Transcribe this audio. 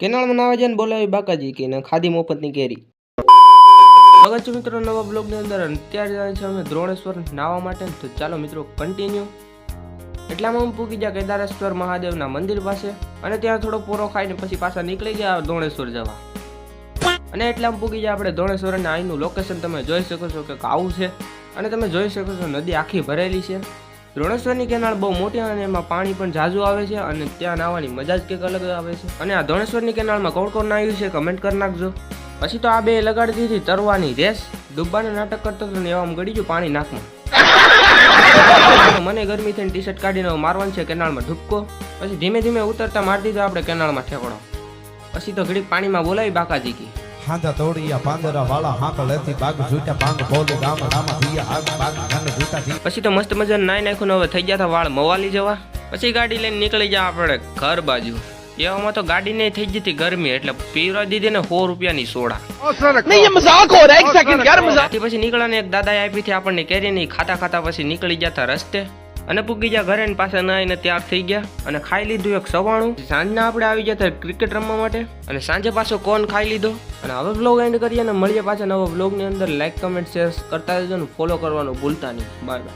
કેનાળમાં નાવા જઈને બોલાવી બાકાજી કે ને ખાધી મફતની કેરી. સ્વાગત છે મિત્રો નવા બ્લોગની અંદર. અત્યારે જાય છે અમે દ્રોણેશ્વર નાવા માટે. તો ચાલો મિત્રો કન્ટિન્યુ. એટલામાં હું પૂકી ગયા કેદારેશ્વર મહાદેવના મંદિર પાસે અને ત્યાં થોડો પોરો ખાઈને પછી પાછા નીકળી ગયા દ્રોણેશ્વર જવા. અને એટલામાં પૂકી ગયા આપણે દ્રોણેશ્વર અને અહીંનું લોકેશન તમે જોઈ શકો છો કે આવું છે. અને તમે જોઈ શકો છો નદી આખી ભરેલી છે. દ્રોણેશ્વરની કેનાળ બહુ મોટી અને એમાં પાણી પણ ઝાઝું આવે છે અને ત્યાં નાહવાની મજા જ કંઈક અલગ આવે છે. અને આ દ્રોણેશ્વરની કેનાળમાં કોણ કોણ નાહ્યું છે કમેન્ટ કરી નાખજો. પછી તો આ બે લગાડી દીધી તરવાની રેસ. ડૂબવાના નાટક કરતો હતો ને એવામાં ગળી ગયું પાણી નાકમાં. મને ગરમી થઈને ટી શર્ટ કાઢીને મારવાનું છે કેનાળમાં ઢૂબકો. પછી ધીમે ધીમે ઉતરતા મારી દીધો આપણે કેનાળમાં ઠેકડો. પછી તો ઘડીક પાણીમાં બોલાવી બાકાજી કી હાંધા તોડિયા પાંદરા વાળા હાંક લેતી બાગ જૂટા પાંગ બોલ ગામ રામા દિયા આગ બાગ ગાને જૂટા દી. પછી તો મસ્ત મજા નાઈ નાખ્યું ને હવે થઈ ગયા હતા વાળ મવાલી જવા. પછી ગાડી લઈને નીકળી જા આપણે ઘર બાજુ. એવામાં તો ગાડી નહીં થઈ જતી ગરમી એટલે પીવા દીધી ને 100 રૂપિયાની સોડા. પછી નીકળ્યા એક દાદાએ આપી હતી આપણને કેરીની ખાતા ખાતા પછી નીકળી જતા રસ્તે અને પૂગી ગયા ઘરે ને પાછા નાઈને તૈયાર થઈ ગયા અને ખાઈ લીધું એક સવાણું. સાંજના આપણે આવી ગયા ક્રિકેટ રમવા માટે અને સાંજે પાછો કોન ખાઈ લીધો. અને હવે બ્લોગ એન્ડ કરીએ અને મળીએ પાછા નવા બ્લોગની અંદર. લાઈક કમેન્ટ શેર કરતા રહેજો ને ફોલો કરવાનું ભૂલતા નહીં. Bye bye.